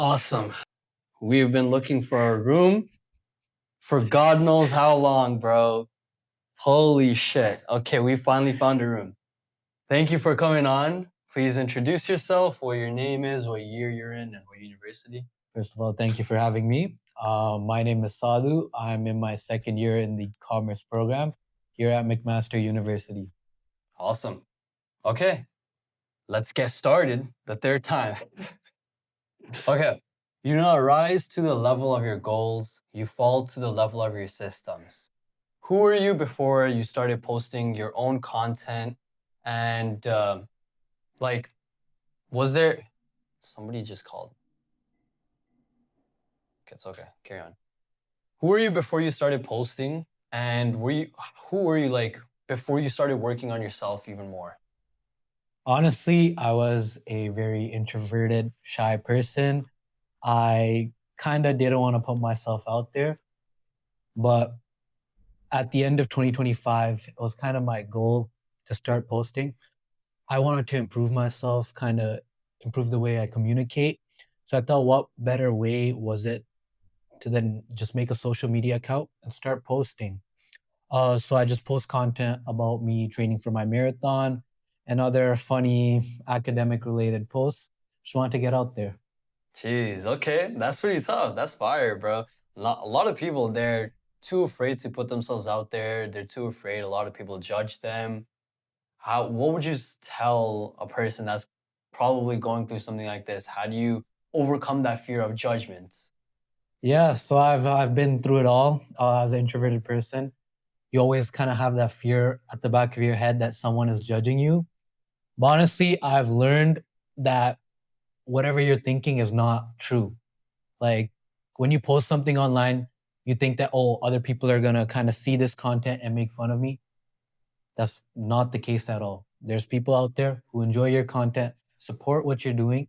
Awesome. We've been looking for a room for God knows how long, bro. Holy shit. Okay, we finally found a room. Thank you for coming on. Please introduce yourself, what your name is, what year you're in, and what university. First of all, thank you for having me. My name is Sadhu. I'm in my second year in the commerce program here at McMaster University. Awesome. Okay, let's get started. The third time. Okay. You do not rise to the level of your goals, you fall to the level of your systems. Who were you before you started posting your own content? And was there somebody just called? It's okay. Carry on. Who were you before you started posting? And who were you like before you started working on yourself even more? Honestly, I was a very introverted, shy person. I kind of didn't want to put myself out there. But at the end of 2025, it was kind of my goal to start posting. I wanted to improve myself, kind of improve the way I communicate. So I thought, what better way was it to then just make a social media account and start posting? So I just post content about me training for my marathon and other funny academic related posts. Just want to get out there. Jeez, okay. That's pretty tough. That's fire, bro. A lot of people, they're too afraid to put themselves out there. They're too afraid. A lot of people judge them. What would you tell a person that's probably going through something like this? How do you overcome that fear of judgment? Yeah, so I've been through it all as an introverted person. You always kind of have that fear at the back of your head that someone is judging you. But honestly, I've learned that whatever you're thinking is not true. Like when you post something online, you think that, oh, other people are going to kind of see this content and make fun of me. That's not the case at all. There's people out there who enjoy your content, support what you're doing.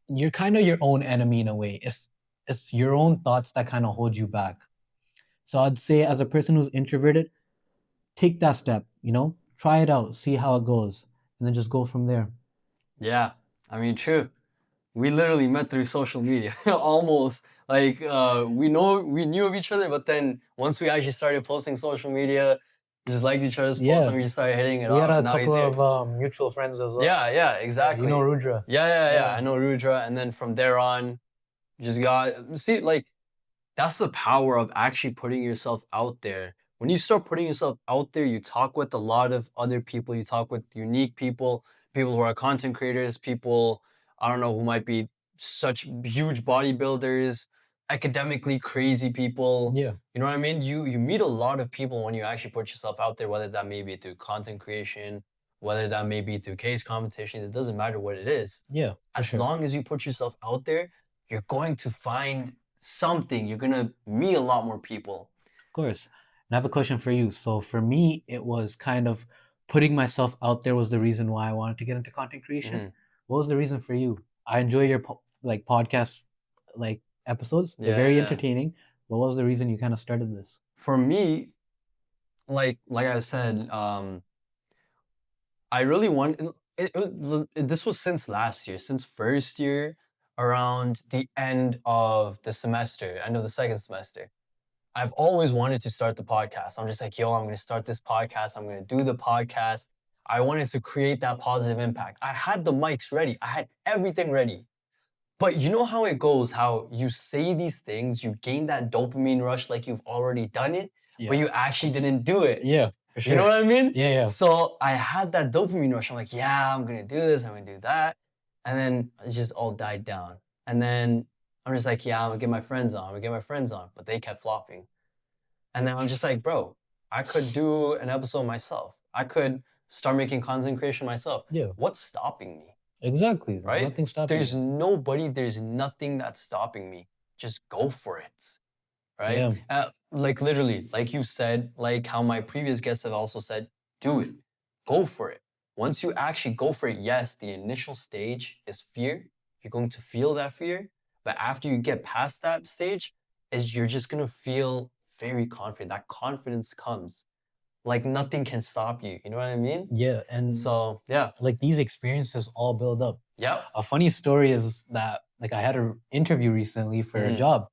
You're kind of your own enemy in a way. It's your own thoughts that kind of hold you back. So I'd say as a person who's introverted, take that step, try it out, see how it goes, and then just go from there. Yeah, I mean, true. We literally met through social media, almost. Like we knew of each other, but then once we actually started posting social media, just liked each other's posts, Yeah, and we just started hitting it we had off. a And now couple there. of mutual friends as well. Yeah, exactly. You know Rudra. Yeah. I know Rudra, and then from there on, just got see like that's the power of actually putting yourself out there. When you start putting yourself out there, you talk with a lot of other people. You talk with unique people, people who are content creators, people, I don't know, who might be such huge bodybuilders, academically crazy people. Yeah. You know what I mean? You meet a lot of people when you actually put yourself out there, whether that may be through content creation, whether that may be through case competitions. It doesn't matter what it is. Yeah. As long as you put yourself out there, you're going to find something. You're gonna meet a lot more people. Of course. And I have a question for you. So for me, it was kind of putting myself out there was the reason why I wanted to get into content creation. Mm-hmm. What was the reason for you? I enjoy your podcast episodes. They're very entertaining. But what was the reason you kind of started this? For me, like I said, I really want this was since last year, since first year, around the end of the semester, end of the second semester. I've always wanted to start the podcast. I'm just like, yo, I'm going to start this podcast. I'm going to do the podcast. I wanted to create that positive impact. I had the mics ready. I had everything ready. But you know how it goes, how you say these things, you gain that dopamine rush like you've already done it, but you actually didn't do it. Yeah, for sure. You know what I mean? Yeah. So I had that dopamine rush. I'm like, yeah, I'm going to do this. I'm going to do that. And then it just all died down. And then I'm just like, yeah, I'm going to get my friends on. I'm going to get my friends on. But they kept flopping. And then I'm just like, bro, I could do an episode myself. I could start making content creation myself. Yeah. What's stopping me? Exactly. Right? Nothing stopping There's nobody, there's nothing that's stopping me. Just go for it. Right? Yeah. Like literally, like you said, like how my previous guests have also said, do it. Go for it. Once you actually go for it, yes, the initial stage is fear. You're going to feel that fear. But after you get past that stage, you're just going to feel very confident. That confidence comes. Like nothing can stop you. You know what I mean? Yeah. And so, yeah. Like these experiences all build up. Yeah. A funny story is that like I had an interview recently for a Mhm. job,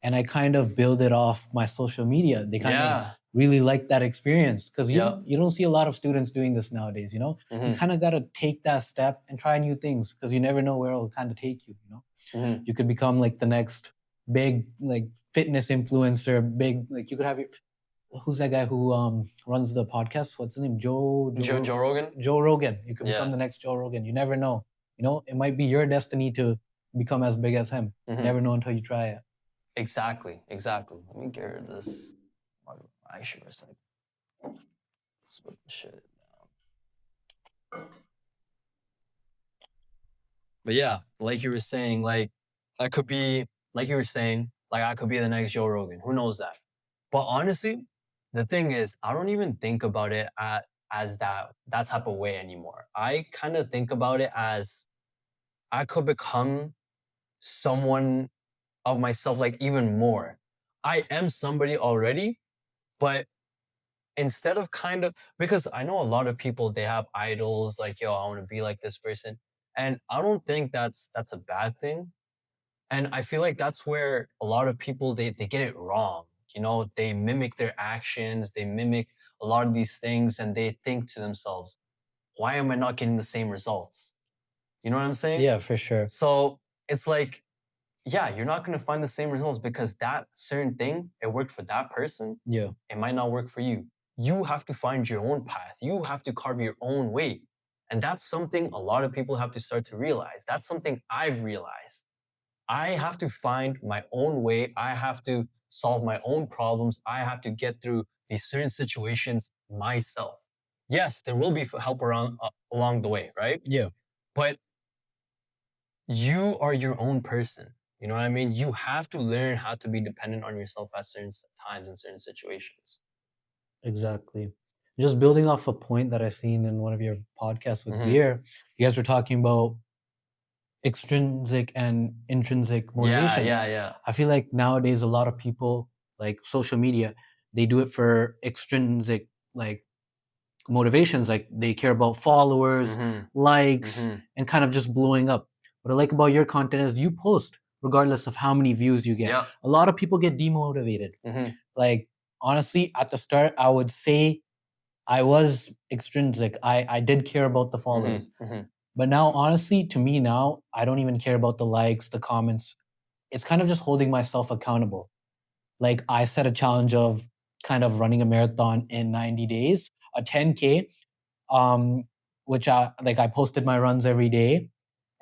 and I kind of build it off my social media. They kind of Yeah. really like that experience because Yep. you don't see a lot of students doing this nowadays. You know, you Mhm. kind of got to take that step and try new things because you never know where it'll kind of take you. You know, Mhm. you could become like the next big like fitness influencer. Big like you could have your who's that guy who runs the podcast? What's his name? Joe Rogan? Joe Rogan. You could become Yeah. the next Joe Rogan. You never know. You know, it might be your destiny to become as big as him. Mhm. Never know until you try it. Exactly. Exactly. Let me get rid of this. I should have said. Let's put the shit down. But yeah, like you were saying, like I could be, like you were saying, like I could be the next Joe Rogan. Who knows that? But honestly, the thing is, I don't even think about it as that type of way anymore. I kind of think about it as I could become someone of myself, like even more. I am somebody already, but instead of kind of, because I know a lot of people, they have idols like, yo, I want to be like this person. And I don't think that's a bad thing. And I feel like that's where a lot of people they get it wrong. You know, they mimic their actions, they mimic a lot of these things, and they think to themselves, why am I not getting the same results? You know what I'm saying? Yeah, for sure. So it's like, yeah, you're not going to find the same results because that certain thing, it worked for that person. Yeah, It might not work for you. You have to find your own path. You have to carve your own way. And that's something a lot of people have to start to realize. That's something I've realized. I have to find my own way. I have to solve my own problems. I have to get through these certain situations myself. Yes, there will be help around along the way, right? yeah, But you are your own person. You know what I mean? You have to learn how to be dependent on yourself at certain times in certain situations. exactly. Just building off a point that I seen in one of your podcasts with Mhm. Veer, you guys were talking about extrinsic and intrinsic Yeah, motivations. yeah, yeah. I feel like nowadays a lot of people like social media, they do it for extrinsic like motivations, like they care about followers, Mhm. likes, Mhm. and kind of just blowing up. What I like about your content is you post regardless of how many views you get. Yep. A lot of people get demotivated. Mhm. Like honestly, at the start, I would say I was extrinsic. I did care about the Mhm. followers. Mhm. But now, honestly, to me now, I don't even care about the likes, the comments. It's kind of just holding myself accountable. Like I set a challenge of kind of running a marathon in 90 days, a 10K, um, which I posted my runs every day.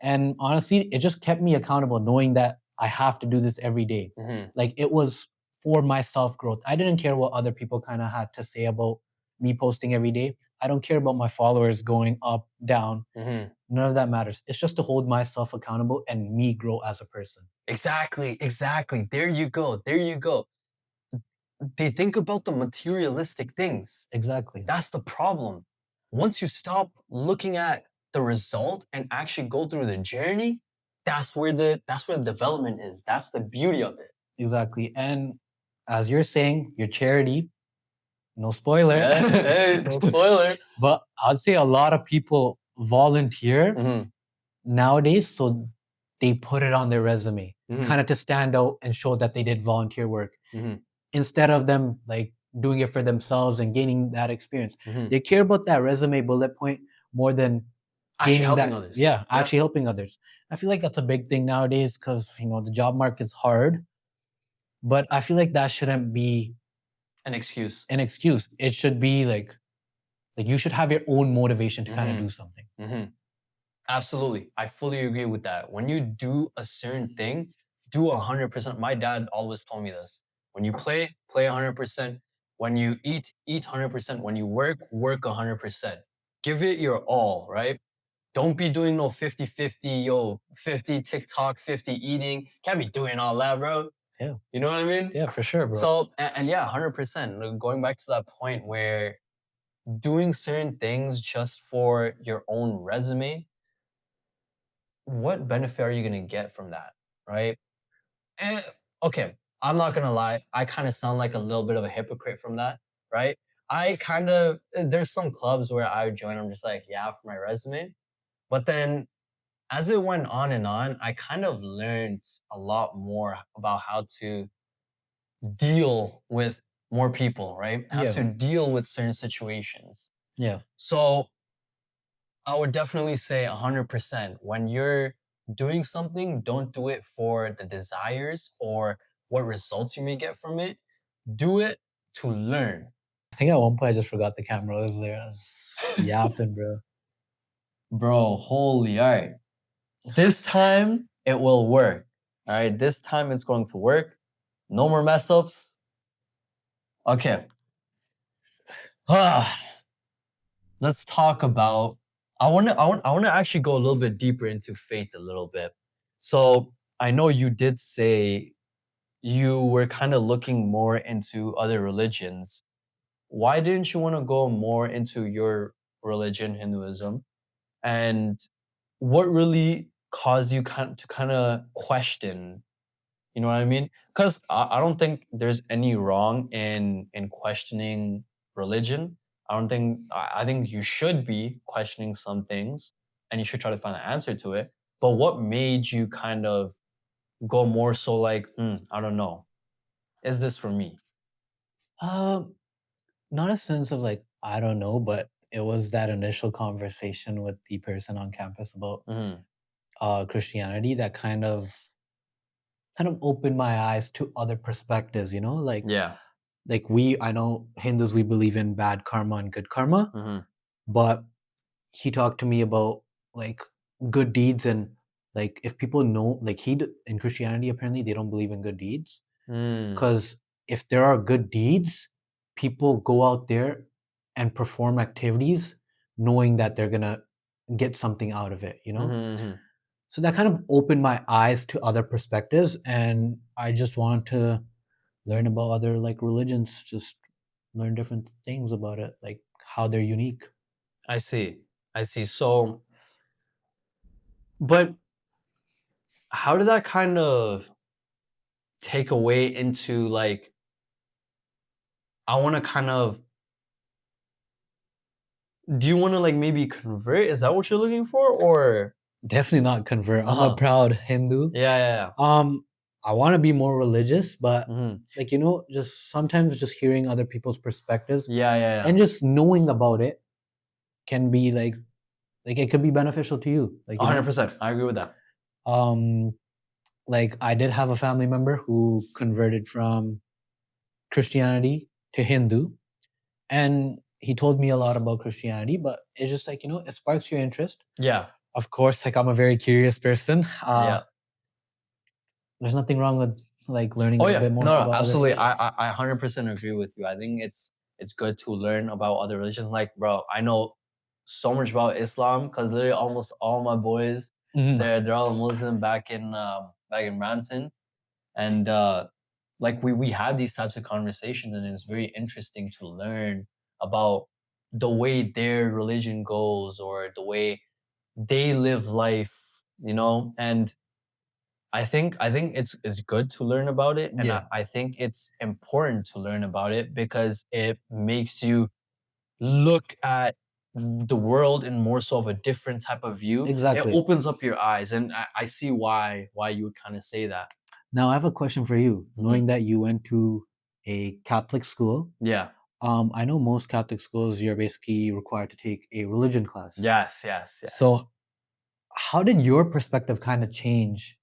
And honestly, it just kept me accountable knowing that I have to do this every day. Mhm. Like it was for my self growth. I didn't care what other people kind of had to say about me posting every day. I don't care about my followers going up, down. Mhm. None of that matters. It's just to hold myself accountable and me grow as a person. Exactly, exactly. There you go. There you go. They think about the materialistic things. Exactly. That's the problem. Once you stop looking at the result and actually go through the journey, that's where the development is. That's the beauty of it. Exactly. And as you're saying, your charity, no spoiler, Yeah, hey, no spoiler. but I'd say a lot of people volunteer Mhm. nowadays. So they put it on their resume, Mhm. kind of to stand out and show that they did volunteer work Mhm. instead of them like doing it for themselves and gaining that experience. Mhm. They care about that resume bullet point more than Actually gaining helping that. others. Yeah, Yep. actually helping others. I feel like that's a big thing nowadays because the job market's hard, but I feel like that shouldn't be An excuse. an excuse. It should be like you should have your own motivation to kind of do Mhm. something. Mhm. Absolutely. I fully agree with that. When you do a certain thing, do 100%. My dad always told me this. When you play 100%. When you eat 100%. When you work 100%. Give it your all, right? Don't be doing no 50-50, yo, 50 TikTok, 50 eating. Can't be doing all that, bro. Yeah. You know what I mean? Yeah, for sure, bro. So, and yeah, 100%. Going back to that point where doing certain things just for your own resume, what benefit are you going to get from that, right? And okay, I'm not going to lie, I kind of sound like a little bit of a hypocrite from that, right? I kind of, there's some clubs where I would join, I'm just like, yeah, for my resume. But then as it went on and on, I kind of learned a lot more about how to deal with more people, right? How Yeah. to deal with certain situations. Yeah. So I would definitely say 100%. When you're doing something, don't do it for the desires or what results you may get from it. Do it to learn. I think at one point I just forgot the camera was there. I was yapping, bro. Bro, holy, all right. This time it will work. All right, this time it's going to work. No more mess ups. Okay. Let's talk about. I want to actually go a little bit deeper into faith a little bit. So I know you did say you were kind of looking more into other religions. Why didn't you want to go more into your religion, Hinduism? And what really caused you to kind of question, you know what I mean? Because I don't think there's any wrong in questioning religion. I think you should be questioning some things and you should try to find an answer to it. But what made you kind of go more so like, I don't know, is this for me? Um, Not a sense of like, I don't know, but it was that initial conversation with the person on campus about Hmm. Christianity that kind of opened my eyes to other perspectives, you know, Yeah. like we I know Hindus, we believe in bad karma and good karma, Hmm. but he talked to me about like good deeds, and like if people know, like in Christianity apparently they don't believe in good deeds, Mm. because if there are good deeds, people go out there and perform activities knowing that they're gonna get something out of it, you know. Hmm. So that kind of opened my eyes to other perspectives, and I just wanted to learn about other like religions, just learn different things about it, like how they're unique. I see. I see. So, but how did that kind of take away into like, I want to kind of, do you want to like maybe convert? Is that what you're looking for? Or, Definitely not convert. I'm a uh-huh. proud Hindu. Yeah, yeah, Um, I want to be more religious, but yeah. like you know, just sometimes just hearing other people's perspectives Yeah, yeah, yeah. and just knowing about it can be like it could be beneficial to you. Like you know, 100%. I agree with that. um, like I did have a family member who converted from Christianity to Hindu, and he told me a lot about Christianity. But it's just like you know, it sparks your interest. Yeah, Of course, like I'm a very curious person. yeah. There's nothing wrong with like learning a Oh little yeah, bit more no, no, about other absolutely. religions. I 100% agree with you. I think it's good to learn about other religions. Like, bro, I know so much about Islam because literally almost all my boys, Mhm. they're all Muslim back in Brampton, and like we have these types of conversations, and it's very interesting to learn about the way their religion goes or the way they live life, you know. And I think it's good to learn about it, and Yeah, I think it's important to learn about it because it makes you look at the world in more so of a different type of view. It exactly. opens up your eyes, and I see why you would kind of say that. Now I have a question for you. Mhm. Knowing that you went to a Catholic school, Yeah. I know most Catholic schools you're basically required to take a religion class. Yes. Yes. Yes. So how did your perspective kind of change,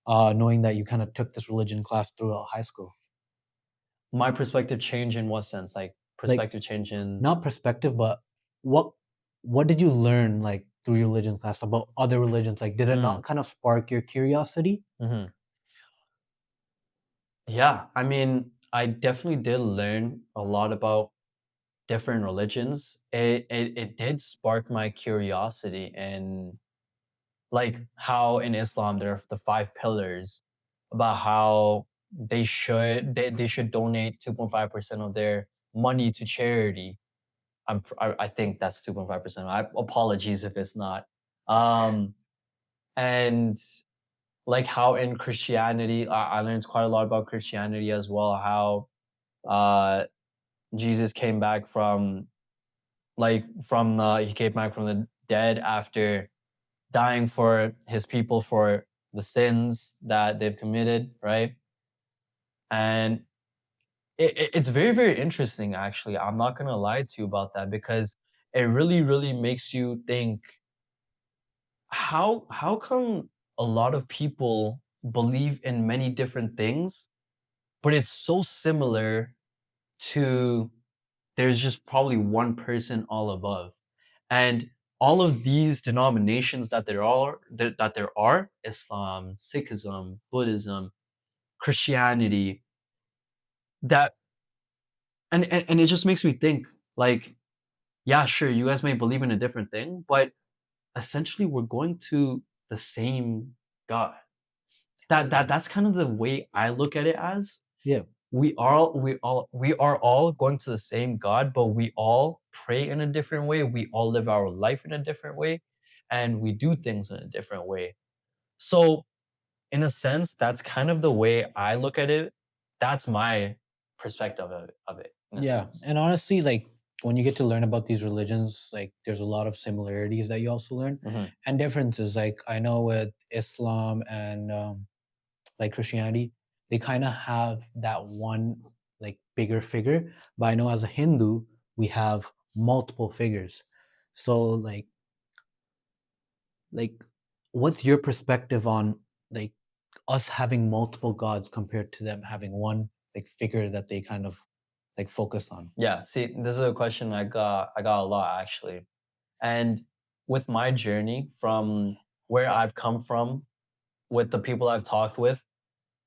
knowing that you kind of took this religion class throughout high school? My perspective change in what sense? Like Like perspective change in. not perspective, but what what did you learn like through your religion class about other religions? Like, did it not Mm, kind of spark your curiosity? mhm. Yeah. I mean, I definitely did learn a lot about different religions. It did spark my curiosity in like how in Islam there are the five pillars about how they should donate 2.5% of their money to charity. I think that's 2.5%. I apologies if it's not. Um, and like how in Christianity, I learned quite a lot about Christianity as well. How uh, Jesus came back from he came back from the dead after dying for his people for the sins that they've committed, right? And it's very, very interesting, actually. I'm not going to lie to you about that because it really, really makes you think how come a lot of people believe in many different things, but it's so similar to there's just probably one person all above. And all of these denominations that there are Islam, Sikhism, Buddhism, Christianity, that and it just makes me think like, yeah, sure, you guys may believe in a different thing, but essentially we're going to the same God. That's kind of the way I look at it as. Yeah. We are all going to the same God, but we all pray in a different way. We all live our life in a different way, and we do things in a different way. So, in a sense, that's kind of the way I look at it. That's my perspective of it in a Yeah. sense. And honestly, like when you get to learn about these religions, like there's a lot of similarities that you also learn Mhm. and differences. Like I know with Islam and like Christianity, they kind of have that one like bigger figure. But I know as a Hindu, we have multiple figures. So like what's your perspective on like us having multiple gods compared to them having one like figure that they kind of like focus on? Yeah, see, this is a question I got a lot actually. And with my journey from where I've come from, with the people I've talked with,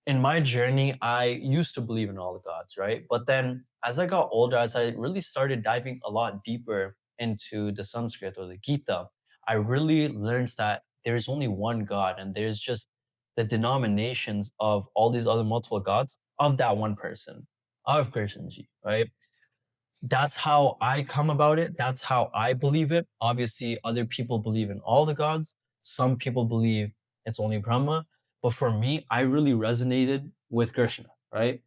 in my journey, I used to believe in all the gods, right? But then as I got older, as I really started diving a lot deeper into the Sanskrit or the Gita, I really learned that there is only one God and there's just the denominations of all these other multiple gods of that one person, of Krishnji, right? That's how I come about it. That's how I believe it. Obviously, other people believe in all the gods. Some people believe it's only Brahma. But for me, I really resonated with Krishna, right?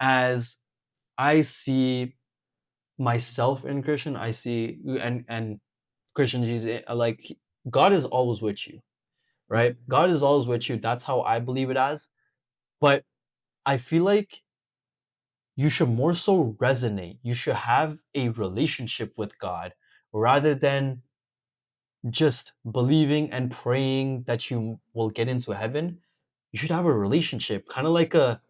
As I see myself in Krishna, I see and Krishna Jesus, like God is always with you, right? God is always with you. That's how I believe it as. But I feel like you should more so resonate. You should have a relationship with God rather than just believing and praying that you will get into heaven. You should have a relationship, kind of like a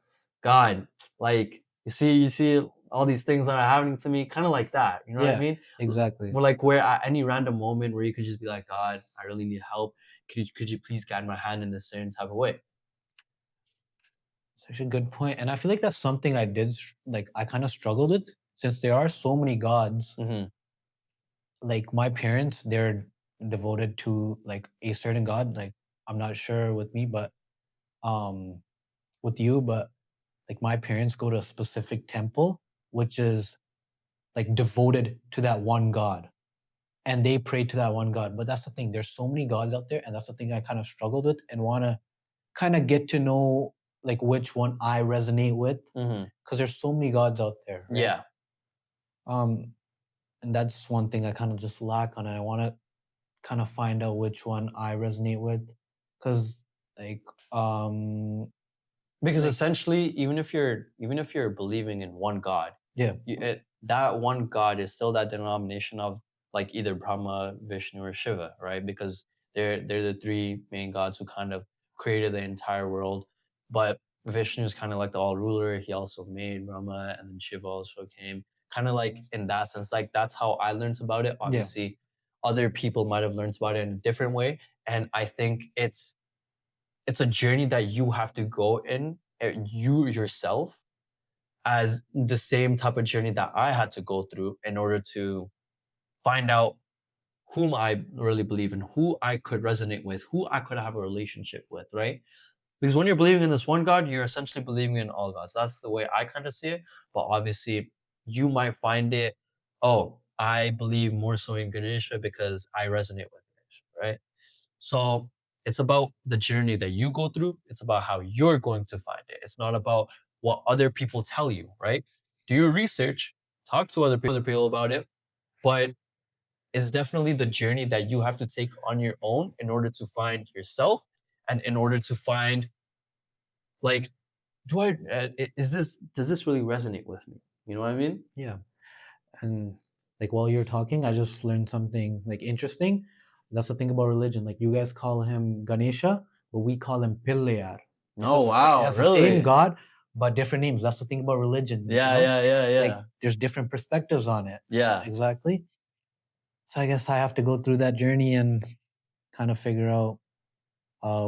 God. Like you see all these things that are happening to me, kind of like that. You know what I Yeah, mean? exactly. We're like where at any random moment where you could just be like, God, I really need help. Could you please guide my hand in this certain type of way? Such a good point. And I feel like that's something I did like I kind of struggled with since there are so many gods. Hmm. Like my parents, they're devoted to like a certain god. Like I'm not sure with me, but um with you, but like my parents go to a specific temple which is like devoted to that one god and they pray to that one god. But that's the thing, there's so many gods out there, and that's the thing I kind of struggled with and want to kind of get to know like which one I resonate with Hmm. because there's so many gods out there, right? Yeah. Um, and that's one thing I kind of just lack on, and I want to kind of find out which one I resonate with, because like Because like essentially, even if you're believing in one God, yeah, that one God is still that denomination of like either Brahma, Vishnu, or Shiva, right? Because they're the three main gods who kind of created the entire world. But Vishnu is kind of like the all ruler. He also made Brahma, and then Shiva also came. Kind of like in that sense, like that's how I learned about it. yeah, Obviously, other people might have learned about it in a different way, and I think it's a journey that you have to go in, you yourself, as the same type of journey that I had to go through in order to find out whom I really believe in, who I could resonate with, who I could have a relationship with, right? Because when you're believing in this one God, you're essentially believing in all gods. That's the way I kind of see it. But obviously, you might find it, oh, I believe more so in Ganesha because I resonate with Ganesha, right? So it's about the journey that you go through. It's about how you're going to find it. It's not about what other people tell you, right? Do your research, talk to other people about it, but is definitely the journey that you have to take on your own in order to find yourself and in order to find like does this really resonate with me? You know what I mean? Yeah. And like while you're talking, I just learned something like interesting. That's the thing about religion. Like you guys call him Ganesha, but we call him Pillayar. Oh wow, It's the same really? God, but different names. That's the thing about religion, you Yeah, know? yeah, yeah, Like yeah. there's different perspectives on it. Yeah. Exactly. So I guess I have to go through that journey and kind of figure out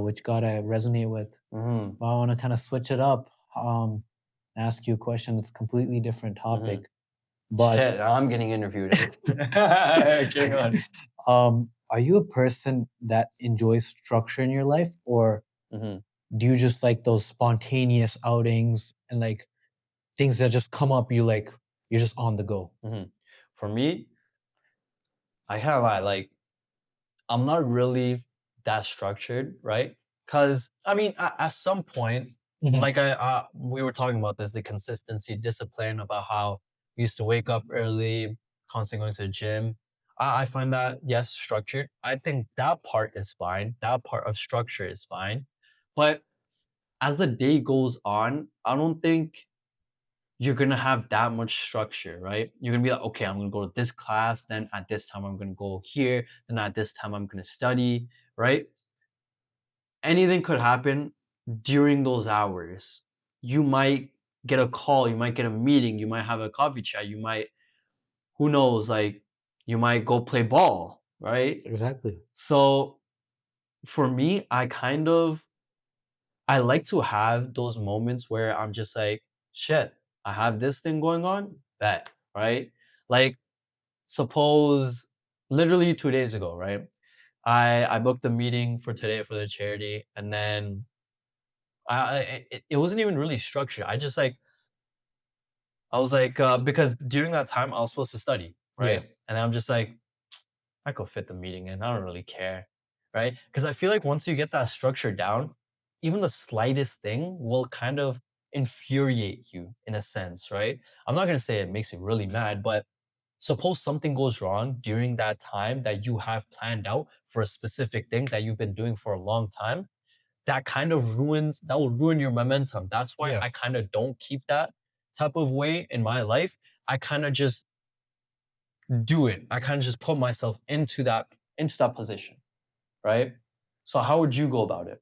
which God I resonate with. Mm-hmm. But I want to kind of switch it up, ask you a question that's a completely different topic. But Shit, I'm getting interviewed. Carry on. are you a person that enjoys structure in your life, or Mm-hmm. do you just like those spontaneous outings and like things that just come up? You're just on the go. Mm-hmm. For me, I can't lie. Like, I'm not really that structured, right? Because I mean, at some point, Mhm. like we were talking about this, the consistency, discipline, about how we used to wake up early, constantly going to the gym. I find that yes, structured. I think that part is fine. That part of structure is fine. But as the day goes on, I don't think you're gonna have that much structure, right? You're gonna be like, okay, I'm gonna go to this class, then at this time I'm gonna go here, then at this time I'm gonna study, right? Anything could happen during those hours. You might get a call, you might get a meeting, you might have a coffee chat, you might, who knows, like you might go play ball, right? Exactly. So for me, I like to have those moments where I'm just like, shit, I have this thing going on, bet, right? Like, suppose literally 2 days ago, right? I booked a meeting for today for the charity, and then it wasn't even really structured. I was like because during that time I was supposed to study, Yeah. right? And I'm just like, I could fit the meeting in. I don't really care, right? Because I feel like once you get that structure down, even the slightest thing will kind of infuriate you in a sense, right? I'm not gonna say it makes you really mad, but suppose something goes wrong during that time that you have planned out for a specific thing that you've been doing for a long time, that will ruin your momentum. That's why Yeah. I kind of don't keep that type of way in my life. I kind of just do it. I kind of just put myself into that position, right? So how would you go about it?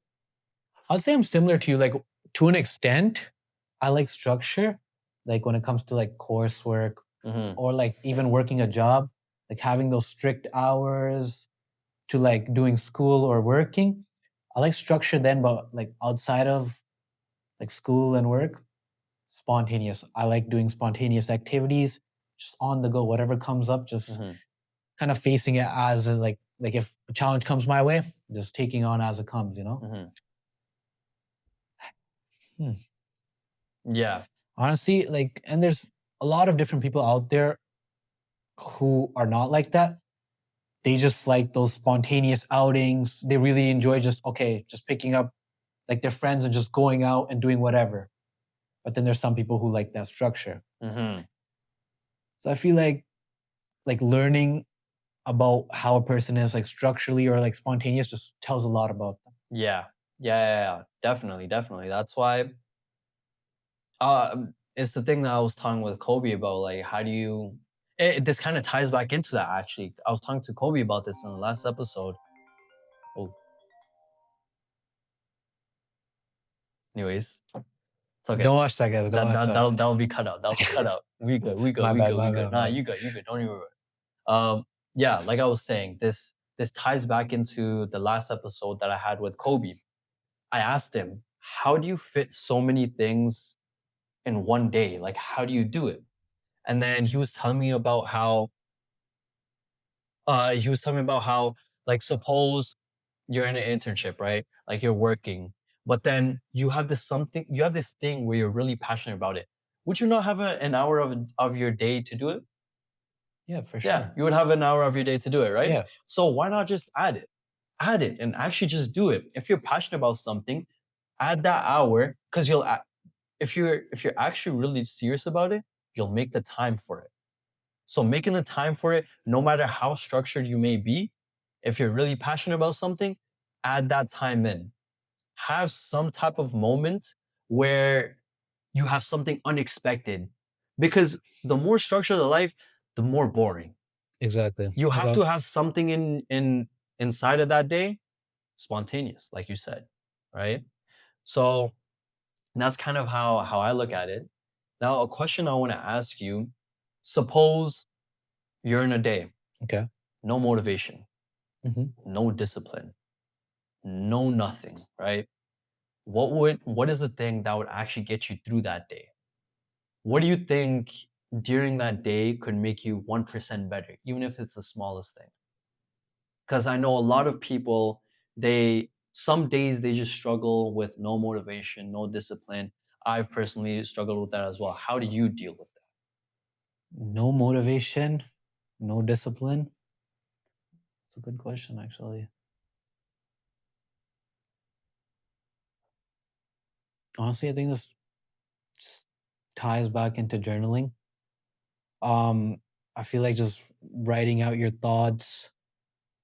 I'd say I'm similar to you. Like to an extent, I like structure. Like when it comes to like coursework Mm-hmm. or like even working a job, like having those strict hours to like doing school or working. I like structure then, but like outside of like school and work, spontaneous. I like doing spontaneous activities, just on the go, whatever comes up, just Mm-hmm. kind of facing it as a, like if a challenge comes my way, just taking on as it comes, you know? Mm-hmm. Hmm. Yeah. Honestly, like, and there's a lot of different people out there who are not like that. They just like those spontaneous outings. They really enjoy just, okay, just picking up like their friends and just going out and doing whatever. But then there's some people who like that structure. Mm-hmm. So I feel like learning about how a person is like structurally or like spontaneous just tells a lot about them. Yeah. Yeah. Definitely. Definitely. That's why it's the thing that I was talking with Kobe about. Like, how do you? This kind of ties back into that. Actually, I was talking to Kobe about this in the last episode. Oh, anyways, it's okay. Don't watch that, guys. Don't watch that. That'll be cut out. That'll be cut out. We good. We good. My We bad, good. We my good. bad, Nah, my bad. you good. You good. Don't even worry. Yeah, like I was saying, this ties back into the last episode that I had with Kobe. I asked him, how do you fit so many things in one day? Like, how do you do it? And then he was telling me about how, like, suppose you're in an internship, right? Like you're working, but then you have this thing where you're really passionate about it. Would you not have an hour of your day to do it? Yeah, for Yeah, sure. you would have an hour of your day to do it, right? Yeah. So why not just add it? Add it and actually just do it. If you're passionate about something, add that hour because if you're actually really serious about it, you'll make the time for it. So making the time for it, no matter how structured you may be, if you're really passionate about something, add that time in. Have some type of moment where you have something unexpected. Because the more structured the life, the more boring. Exactly. You Like, have to have something in inside of that day, spontaneous, like you said, right? So that's kind of how I look at it. Now, a question I want to ask you: suppose you're in a day, okay. no motivation, Mhm. no discipline, no nothing, right? What is the thing that would actually get you through that day? What do you think during that day could make you 1% better, even if it's the smallest thing? Because I know a lot of people, they some days they just struggle with no motivation, no discipline. I've personally struggled with that as well. How do you deal with that? No motivation, no discipline. It's a good question, actually. Honestly, I think this just ties back into journaling. Um, I feel like just writing out your thoughts,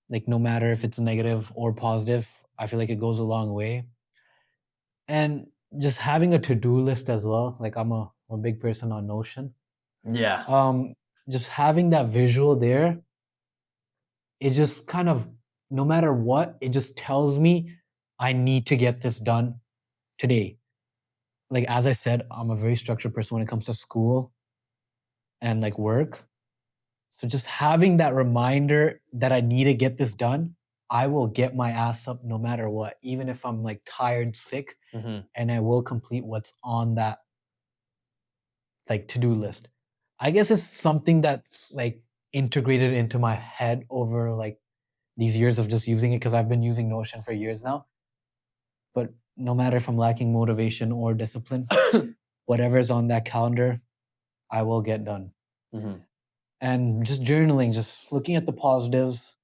like no matter if it's negative or positive, I feel like it goes a long way. And just having a to-do list as well. Like I'm a big person on Notion. Yeah. Um, just having that visual there, it just kind of no matter what, it just tells me I need to get this done today. Like as I said, I'm a very structured person when it comes to school and like work. So just having that reminder that I need to get this done, I will get my ass up no matter what, even if I'm like tired, sick, Mm-hmm. and I will complete what's on that like to-do list. I guess it's something that's like integrated into my head over like these years of just using it because I've been using Notion for years now. But no matter if I'm lacking motivation or discipline, whatever's on that calendar, I will get done. Mm-hmm. And just journaling, just looking at the positives.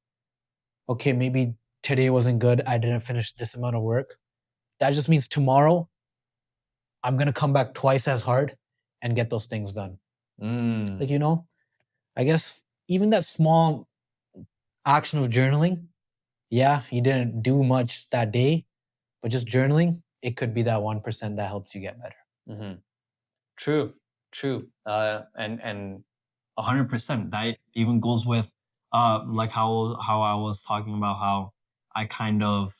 Okay, maybe today wasn't good. I didn't finish this amount of work. That just means tomorrow I'm going to come back twice as hard and get those things done. Mm. Like, I guess even that small action of journaling, yeah, you didn't do much that day, but just journaling, it could be that 1% that helps you get better. Mm-hmm. True, true. And 100%. That even goes with like how I was talking about how I kind of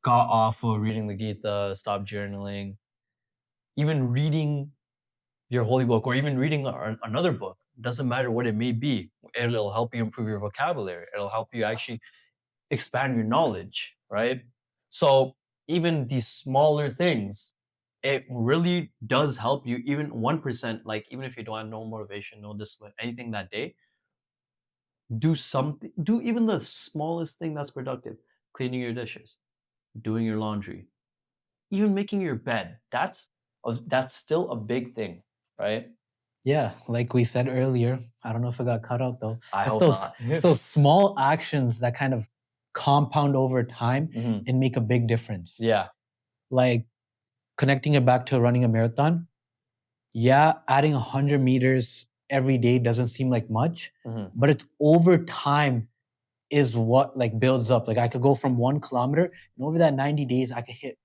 got off of reading the Gita, stopped journaling, even reading your holy book, or even reading another book. Doesn't matter what it may be. It'll help you improve your vocabulary. It'll help you actually expand your knowledge, right? So even these smaller things, it really does help you. Even 1%, like even if you don't have no motivation, no discipline, anything that day, do something. Do even the smallest thing that's productive. Cleaning your dishes, doing your laundry, even making your bed. That's still a big thing, right? Yeah, like we said earlier, I don't know if it got cut out though. I It's hope those not. it's those small actions that kind of compound over time Mhm. and make a big difference. Yeah. Like connecting it back to running a marathon. Yeah, adding 100 meters every day doesn't seem like much, Mhm. but it's over time is what like builds up. Like I could go from 1 kilometer and over that 90 days, I could hit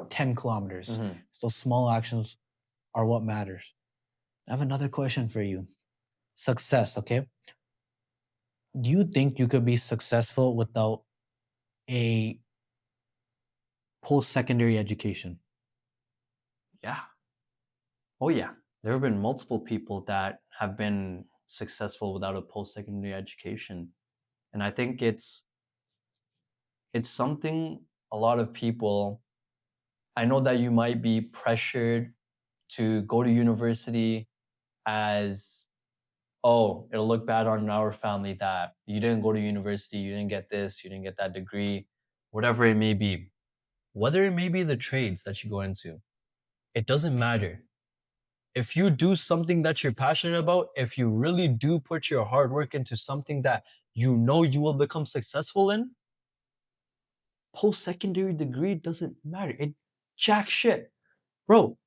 10 kilometers. Mhm. So small actions are what matters. I have another question for you. Success, okay? Do you think you could be successful without a post-secondary education? Yeah. Oh yeah. There have been multiple people that have been successful without a post-secondary education. And I think it's something a lot of people, I know that you might be pressured to go to university as, oh, it'll look bad on our family that you didn't go to university, you didn't get this, you didn't get that degree, whatever it may be. Whether it may be the trades that you go into, it doesn't matter. If you do something that you're passionate about, if you really do put your hard work into something that you know you will become successful in, post-secondary degree doesn't matter. It jack shit. Bro,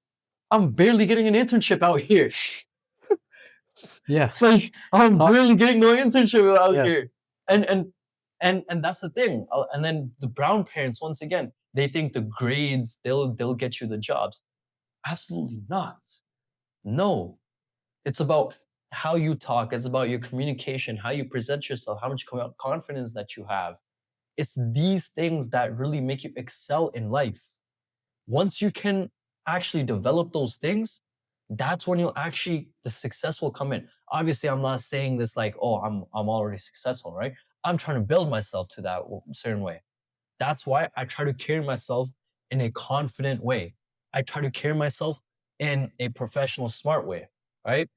I'm barely getting an internship out here. Yeah. Like I'm So- barely getting no internship out Yeah. here. And that's the thing. And then the brown parents, once again, they think the grades they'll get you the jobs. Absolutely not. No. It's about how you talk. It's about your communication, how you present yourself, how much confidence that you have. It's these things that really make you excel in life. Once you can actually develop those things, that's when you'll actually the success will come in. Obviously, I'm not saying this like, oh, I'm already successful, right? I'm trying to build myself to that certain way. That's why I try to carry myself in a confident way. I try to carry myself in a professional, smart way, right?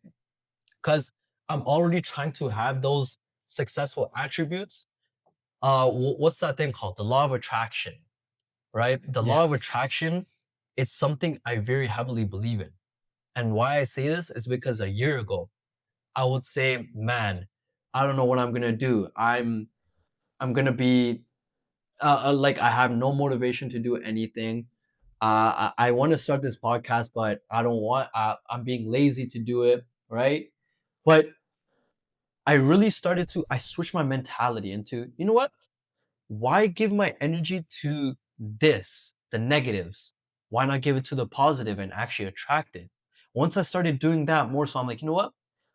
Because I'm already trying to have those successful attributes. What's that thing called? The law of attraction, right? The Yeah. law of attraction, it's something I very heavily believe in. And why I say this is because a year ago, I would say, man, I don't know what I'm gonna do. I'm gonna be like I have no motivation to do anything. I want to start this podcast, but I don't want. I'm being lazy to do it, right? But I really started to. I switched my mentality into, you know what? Why give my energy to this, the negatives? Why not give it to the positive and actually attract it? Once I started doing that more, so I'm like, you know what?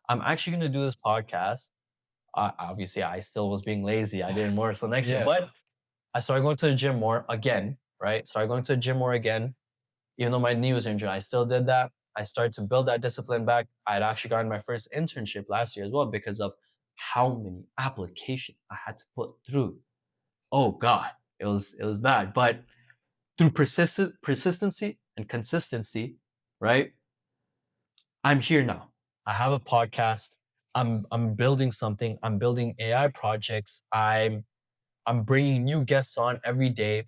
I'm actually going to do this podcast. Obviously, I still was being lazy. I didn't more so next year, Yeah. but I started going to the gym more again, right? Started going to the gym more again. Even though my knee was injured, I still did that. I started to build that discipline back. I had actually gotten my first internship last year as well because of how many applications I had to put through. Oh God, it was bad. But through persistency and consistency, right? I'm here now. I have a podcast. I'm building something. I'm building AI projects. I'm bringing new guests on every day,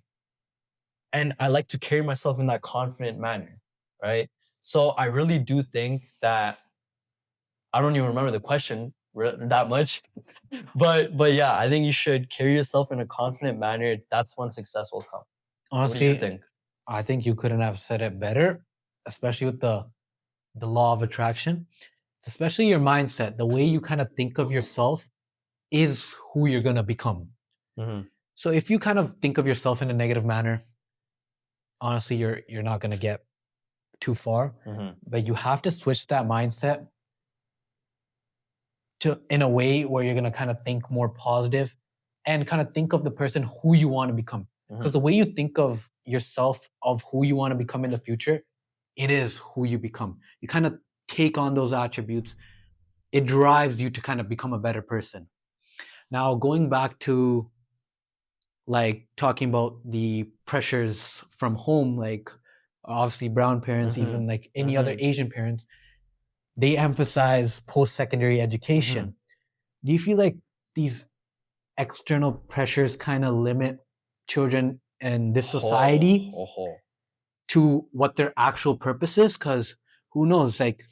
and I like to carry myself in that confident manner, right? So I really do think that I don't even remember the question that much, but yeah, I think you should carry yourself in a confident manner. That's when success will come. What do you Honestly, think? I think you couldn't have said it better, especially with the law of attraction. It's especially your mindset, the way you kind of think of yourself is who you're gonna become. Mm-hmm. So if you kind of think of yourself in a negative manner, honestly, you're not gonna get too far. Mm-hmm. But you have to switch that mindset to in a way where you're gonna kind of think more positive and kind of think of the person who you want to become. Because Mm-hmm. the way you think of yourself of who you want to become in the future, it is who you become. You kind of take on those attributes. It drives you to kind of become a better person. Now, going back to like talking about the pressures from home, like obviously brown parents, Mm-hmm. even like any other Mm-hmm. Asian parents, they emphasize post-secondary Mm-hmm. education. Do you feel like these external pressures kind of limit children in this society Oh. to what their actual purpose is? Because who knows, like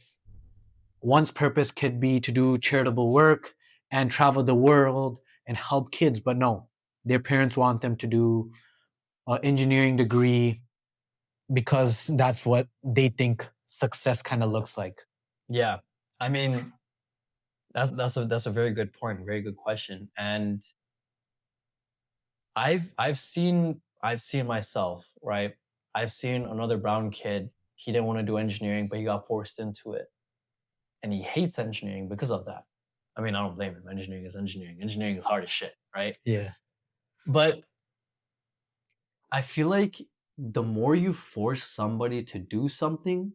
one's purpose could be to do charitable work and travel the world and help kids, but no, their parents want them to do an engineering degree because that's what they think success kind of looks like. Yeah. I mean, that's a very good point, very good question. And I've seen myself, right? I've seen another brown kid, he didn't want to do engineering, but he got forced into it. And he hates engineering because of that. I mean, I don't blame him. Engineering is engineering. Engineering is hard as shit, right? Yeah. But I feel like the more you force somebody to do something,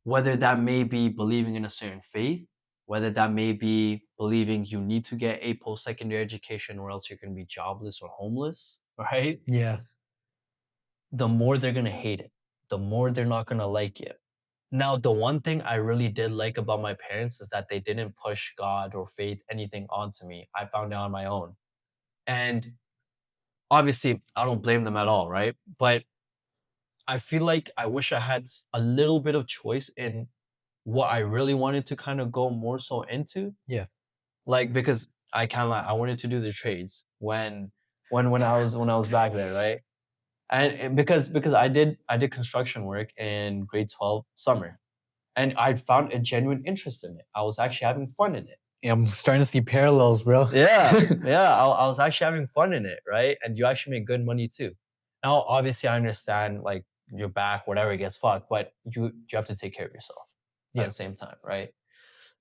whether that may be believing in a certain faith, whether that may be believing you need to get a post secondary education or else you're going to be jobless or homeless, right? Yeah. The more they're going to hate it, the more they're not going to like it. Now, the one thing I really did like about my parents is that they didn't push God or faith anything onto me. I found it on my own. And obviously, I don't blame them at all, right? But I feel like I wish I had a little bit of choice in what I really wanted to kind of go more so into. Yeah. Like because I kind of like I wanted to do the trades when I was back there, right? And because I did construction work in grade 12 summer. and I found a genuine interest in it. I was actually having fun in it. Yeah, I'm starting to see parallels, bro. Yeah, yeah. I was actually having fun in it, right? And you actually make good money too. Now, obviously, I understand like your back, whatever gets fucked, but you have to take care of yourself at Yeah. the same time, right?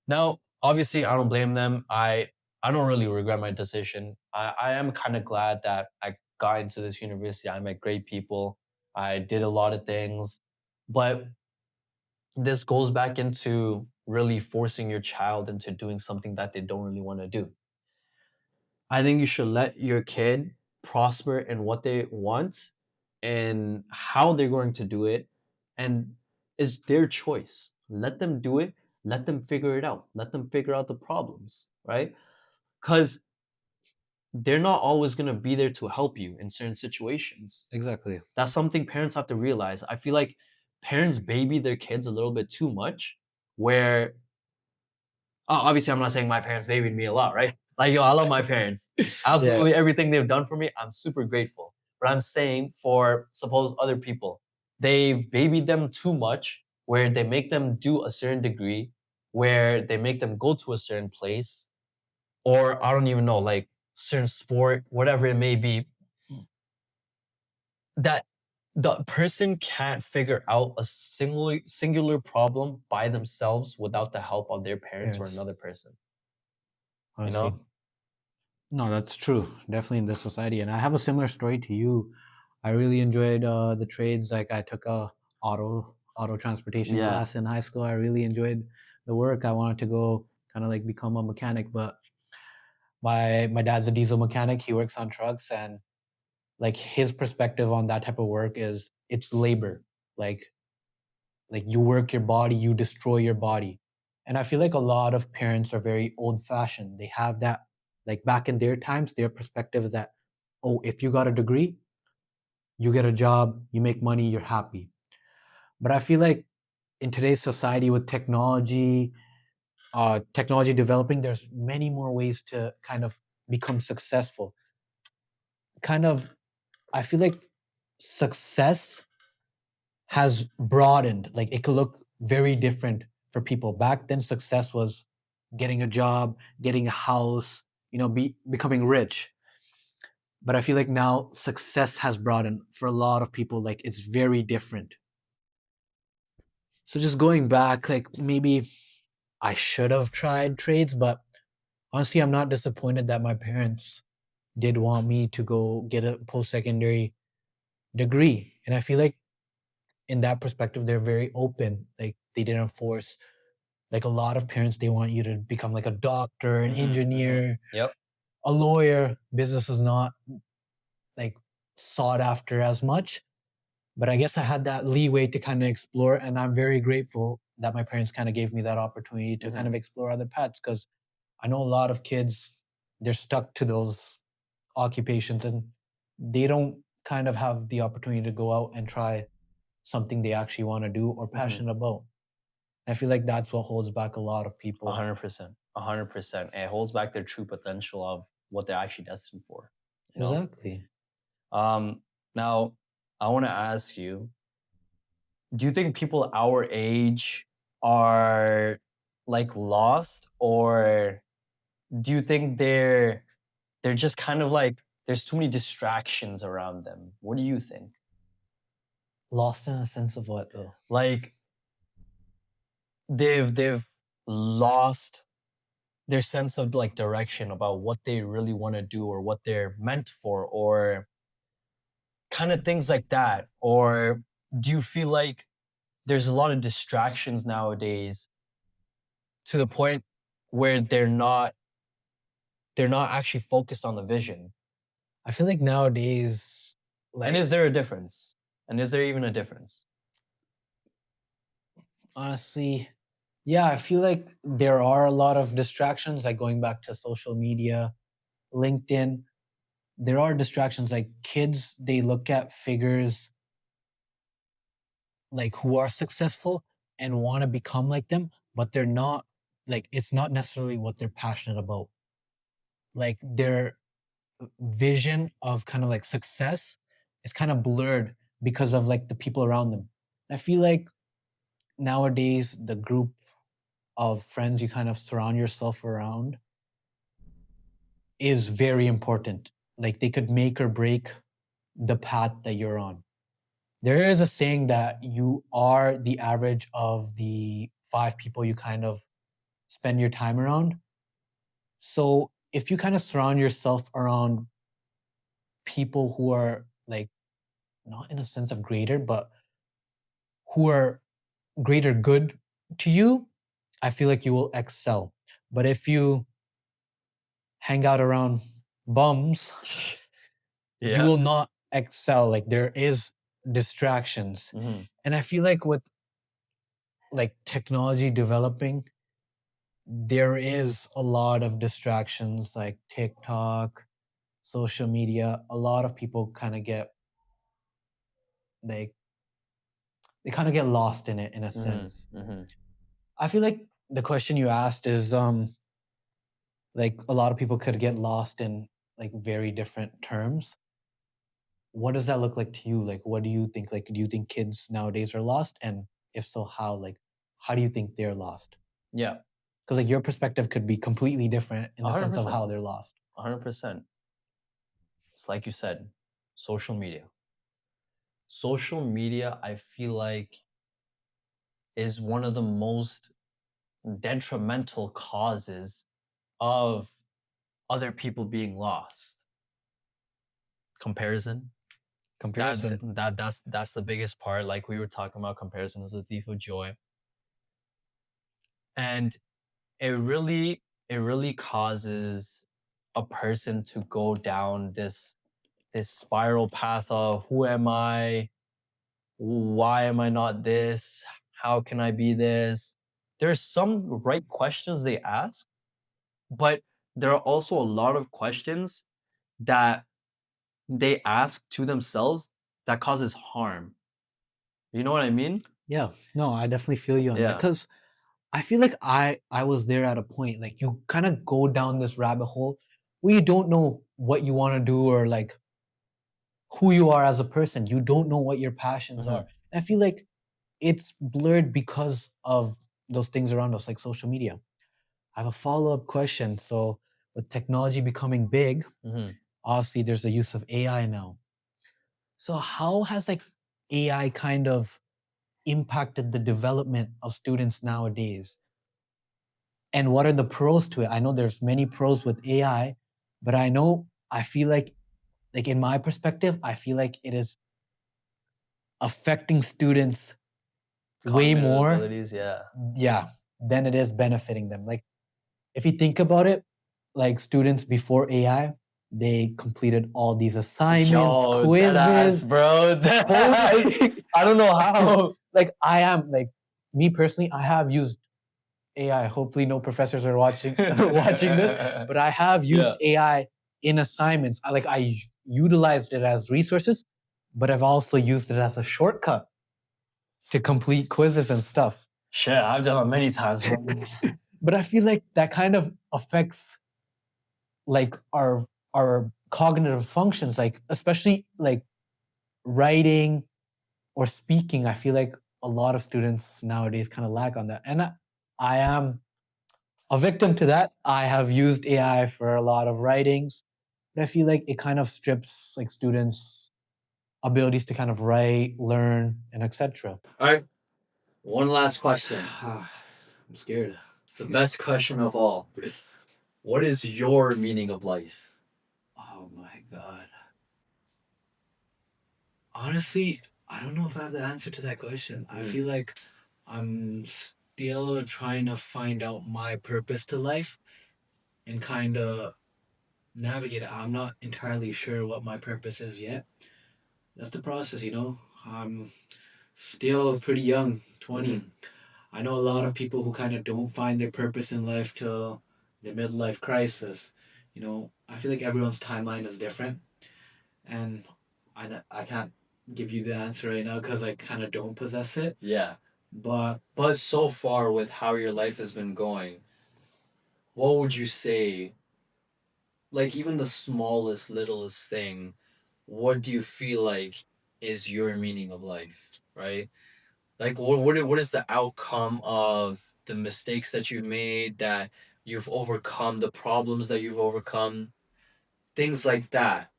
Now, obviously, I don't blame them. I don't really regret my decision. I am kind of glad that I got into this university. I met great people. I did a lot of things, but this goes back into really forcing your child into doing something that they don't really want to do. I think you should let your kid prosper in what they want and how they're going to do it. And it's their choice. Let them do it. Let them figure it out. Let them figure out the problems, right? Because they're not always going to be there to help you in certain situations. Exactly. That's something parents have to realize. I feel like parents baby their kids a little bit too much, where obviously I'm not saying my parents babied me a lot, right? Like, yo, I love my parents. Absolutely everything they've done for me, I'm super grateful. But I'm saying for suppose other people, they've babied them too much, where they make them do a certain degree, where they make them go to a certain place, or I don't even know, like certain sport, whatever it may be, that the person can't figure out a singular problem by themselves without the help of their parents or another person. Honestly. You know? No, that's true. Definitely in this society. And I have a similar story to you. I really enjoyed the trades. Like I took a auto transportation Yeah. class in high school. I really enjoyed the work. I wanted to go kind of like become a mechanic, but my dad's a diesel mechanic. He works on trucks, and like his perspective on that type of work is it's labor. Like like you work your body, you destroy your body. And I feel like a lot of parents are very old fashioned. They have that, like back in their times, their perspective is that, oh, if you got a degree, you get a job, you make money, you're happy. But I feel like in today's society with technology developing, there's many more ways to kind of become successful. Kind of, I feel like success has broadened. Like it could look very different for people. Back then, success was getting a job, getting a house, becoming rich. But I feel like now success has broadened for a lot of people. Like it's very different. So just going back, like maybe I should have tried trades, but honestly, I'm not disappointed that my parents did want me to go get a post secondary degree. And I feel like in that perspective, they're very open. Like they didn't force, like a lot of parents, they want you to become like a doctor, an engineer, Yep. a lawyer. Business is not like sought after as much. But I guess I had that leeway to kind of explore, and I'm very grateful that my parents kind of gave me that opportunity to kind of explore other paths, because I know a lot of kids, they're stuck to those occupations and they don't kind of have the opportunity to go out and try something they actually want to do or passionate about. I feel like that's what holds back a lot of people. 100%. 100%. And it holds back their true potential of what they're actually destined for. You know? Exactly. Now I want to ask you, do you think people our age are like lost, or do you think they're just kind of like there's too many distractions around them? What do you think? Lost in a sense of what though? Like they've lost their sense of like direction about what they really want to do or what they're meant for, or kind of things like that? Or do you feel like there's a lot of distractions nowadays to the point where they're not actually focused on the vision? I feel like nowadays, And is there a difference? And is there even a difference? honestly, yeah, I feel like there are a lot of distractions, like going back to social media, LinkedIn. There are distractions, like kids, they look at figures like who are successful and want to become like them, but they're not, like it's not necessarily what they're passionate about. Like their vision of kind of like success is kind of blurred because of like the people around them. I feel like nowadays the group of friends you kind of surround yourself around is very important. Like they could make or break the path that you're on. There is a saying that you are the average of the five people you kind of spend your time around. So if you kind of surround yourself around people who are like not in a sense of greater, but who are greater good to you, I feel like you will excel. But if you hang out around bums, you Yeah. will not excel. Like there is distractions. Mhm. And I feel like with like technology developing, there is a lot of distractions like TikTok, social media. A lot of people kind of get like they kind of get lost in it in a Mhm. sense. Mhm. I feel like the question you asked is like a lot of people could get lost in like very different terms. What does that look like to you? Like what do you think? Like do you think kids nowadays are lost? And if so, how? Like how do you think they're lost? Yeah. Because like your perspective could be completely different in the sense of 100%. how they're lost. 100%. It's like you said, social media. Social media, I feel like, is one of the most detrimental causes of other people being lost. Comparison. Comparison. That's the biggest part. Like we were talking about, comparison is a thief of joy. And it really causes a person to go down this spiral path of who am I? Why am I not this? How can I be this? There's some right questions they ask, but there are also a lot of questions that they ask to themselves that causes harm. You know what I mean? Yeah. No, I definitely feel you on that. Yeah. Because I feel like I was there at a point. Like you kind of go down this rabbit hole where you don't know what you want to do or like who you are as a person. You don't know what your passions are. Mhm. And I feel like it's blurred because of those things around us, like social media. I have a follow-up question. So with technology becoming big, Mhm. obviously there's the use of AI now. So how has like AI kind of impacted the development of students nowadays? And what are the pros to it? I know there's many pros with AI, but I feel like in my perspective, I feel like it is affecting students way Cognitive more, abilities, yeah. yeah, than it is benefiting them. Like if you think about it, like students before AI, they completed all these assignments, Yo, dead ass, quizzes, bro. Dead ass. coding. I don't know how. Like I am like me personally, I have used AI. Hopefully, no professors are watching watching this, but I have Yeah. used AI in assignments. I utilized it as resources, but I've also used it as a shortcut to complete quizzes and stuff. Shit, I've done it many times, bro. But I feel like that kind of affects like our cognitive functions, like especially like writing or speaking. I feel like a lot of students nowadays kind of lack on that, and I am a victim to that. I have used AI for a lot of writings, but I feel like it kind of strips like students' abilities to kind of write, learn, and etc. All right. One last question. I'm scared. It's the best question of all. What is your meaning of life? Oh my god. Honestly, I don't know if I have the answer to that question. I feel like I'm still trying to find out my purpose to life and kind of navigate it. I'm not entirely sure what my purpose is yet. That's the process, you know. I'm still pretty young, 20. I know a lot of people who kind of don't find their purpose in life till their midlife crisis. You know, I feel like everyone's timeline is different, and I can't give you the answer right now because I kind of don't possess it. Yeah. But But so far, with how your life has been going, what would you say, like even the smallest, littlest thing, what do you feel like is your meaning of life, right? Like, what is the outcome of the mistakes that you've made, that you've overcome, the problems that you've overcome, things like that.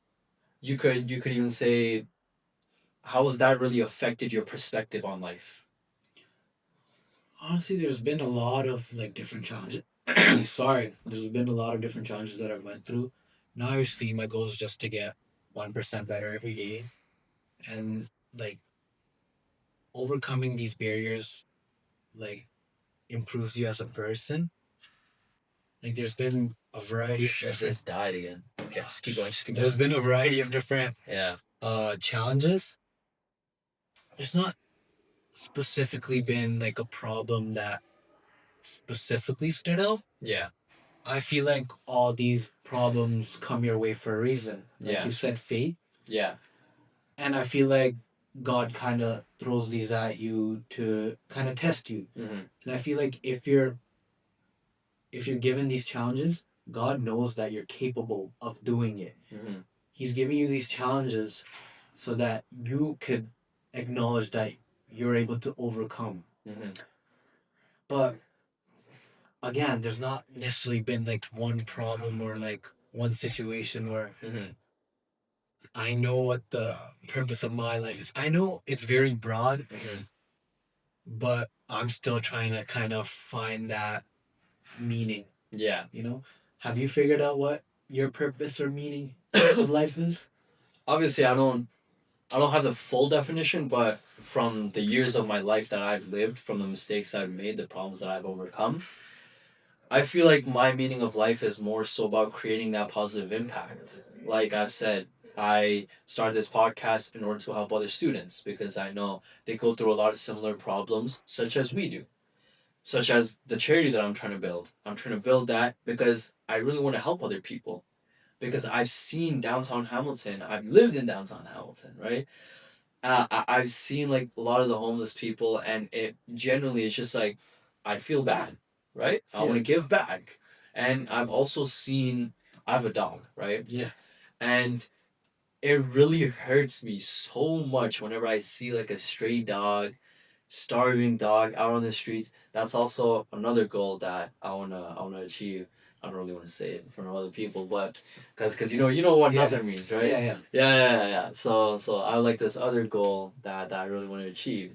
You could even say, how has that really affected your perspective on life? Honestly, there's been a lot of like different challenges. Sorry, there's been a lot of different challenges that I've went through. Now, obviously, my goal is just to get 1% better every day, and like overcoming these barriers, like improves you as a person. Like, there's been a variety of Shit, different. this died again. Okay, just keep going. Just keep There's going. been a variety of different Yeah. challenges. There's not specifically been like a problem that specifically stood out. Yeah. I feel like all these problems come your way for a reason. Like Yeah. you said, fate. Yeah. And I feel like God kind of throws these at you to kind of test you. Mm-hmm. And I feel like if you're given these challenges, God knows that you're capable of doing it. Mm-hmm. He's giving you these challenges so that you could acknowledge that you're able to overcome. Mm-hmm. But again, there's not necessarily been like one problem or like one situation where Mm-hmm. I know what the purpose of my life is. I know it's very broad, Mm-hmm. but I'm still trying to kind of find that meaning. Yeah. You know, have you figured out what your purpose or meaning of life is? Obviously, I don't have the full definition, but from the years of my life that I've lived, from the mistakes I've made, the problems that I've overcome, I feel like my meaning of life is more so about creating that positive impact. Like I've said, I started this podcast in order to help other students because I know they go through a lot of similar problems, such as we do, such as the charity that I'm trying to build. I'm trying to build that because I really want to help other people. Because I've seen downtown Hamilton, I've lived in downtown Hamilton, right? I've seen like a lot of the homeless people, and it generally it's just like I feel bad, right? I want to give back, and I've also seen I have a dog, right? Yeah. And it really hurts me so much whenever I see like a stray dog, starving dog out on the streets. That's also another goal that I wanna achieve. I don't really want to say it in front of other people, but because you know what Yeah. nothing means, right? Yeah, yeah. Yeah. So I like this other goal that I really want to achieve,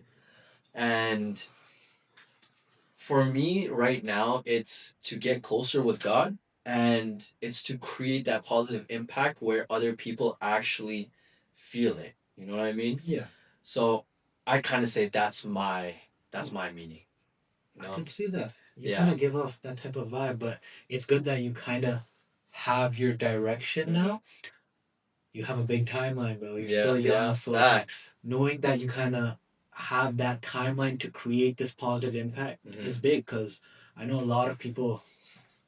and for me right now, it's to get closer with God, and it's to create that positive impact where other people actually feel it. You know what I mean? Yeah. So I kind of say that's my meaning. You I know? can see that. You Yeah. kind of give off that type of vibe, but it's good that you kind of have your direction now. You have a big timeline, bro. You're still young, so Facts. knowing that you kind of have that timeline to create this positive impact is big because I know a lot of people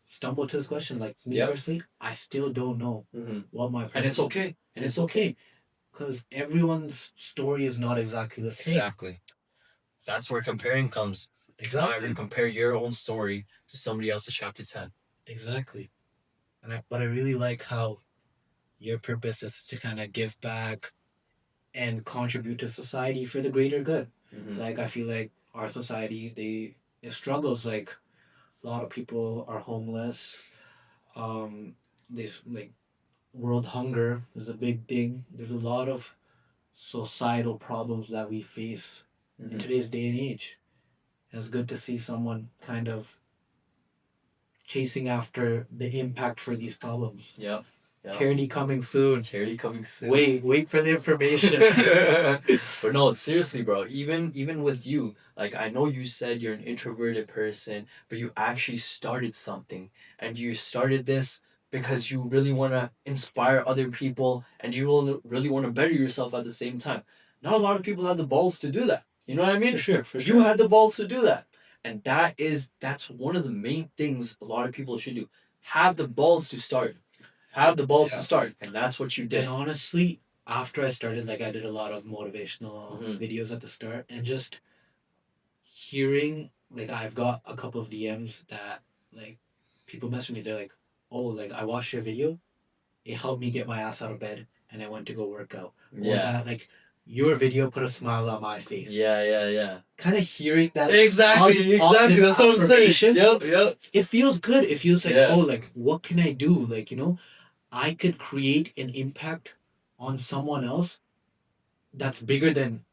stumble to this question. Like me Yep. personally, I still don't know Mm-hmm. what my purpose And it's is. okay. And it's okay because everyone's story is not exactly the same. Exactly. That's where comparing comes. Not Exactly. even compare your own story to somebody else's chapter 10. Exactly. But I really like how your purpose is to kind of give back and contribute to society for the greater good. Mm-hmm. Like I feel like our society, it struggles. Like a lot of people are homeless. This like world hunger is a big thing. There's a lot of societal problems that we face in today's day and age. And it's good to see someone kind of chasing after the impact for these problems. Yep. Charity coming soon. Charity coming soon. Wait for the information. But no, seriously, bro. Even with you, like I know you said you're an introverted person, but you actually started something, and you started this because you really want to inspire other people, and you really want to better yourself at the same time. Not a lot of people have the balls to do that. You know what I mean? For You had the balls to do that, and that's one of the main things a lot of people should do. Have the balls to start. Have the balls to start, and that's what you did. And honestly, after I started, like I did a lot of motivational videos at the start, and just hearing, like I've got a couple of DMs that like people message me. They're like, "Oh, like I watched your video. It helped me get my ass out of bed, and I went to go work out." Or that like your video put a smile on my face. Yeah. Kind of hearing that. Exactly. That's what I'm saying. Yep. It feels good. It feels like, Yeah. oh, like, what can I do? Like, I could create an impact on someone else that's bigger than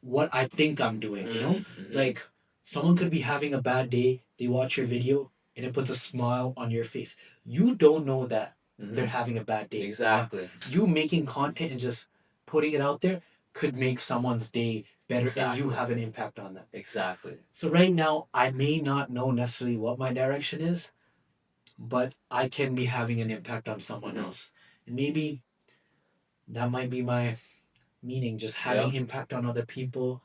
what I think I'm doing. Like, someone could be having a bad day, they watch your video, and it puts a smile on your face. You don't know that they're having a bad day. Exactly. You making content and just putting it out there could make someone's day better, and you have an impact on them. Exactly. So right now, I may not know necessarily what my direction is, but I can be having an impact on someone else. And maybe that might be my meaning, just having impact on other people,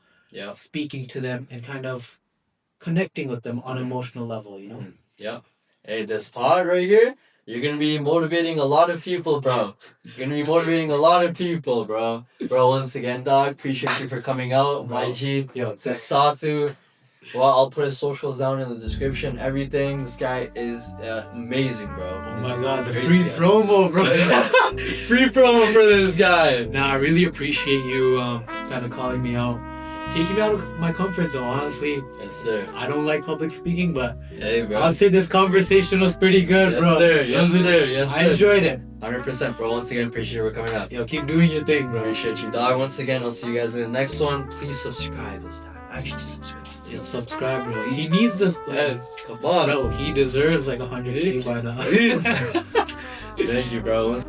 speaking to them, and kind of connecting with them on an emotional level, Yeah. Hey, this pod right here, you're gonna be motivating a lot of people, bro. You're gonna be motivating a lot of people, bro. Bro, once again, dog, appreciate you for coming out. My G. This is Sathu. Well, I'll put his socials down in the description, everything. This guy is amazing, bro. Oh my god, the free promo, bro. Free promo for this guy. Nah, I really appreciate you kind of calling me out. Taking me out of my comfort zone, honestly. Yes, sir. I don't like public speaking, but hey, bro. I'll say this conversation was pretty good, bro. Yes, sir. I enjoyed it. 100%, bro. Once again, appreciate you for coming out. Yo, keep doing your thing, bro. Appreciate you, dog. Once again, I'll see you guys in the next one. Please subscribe this time. Actually, just subscribe. Yeah, subscribe, bro. He needs this. Yes, come on. Bro, he deserves like 100K by now. Thank you, bro.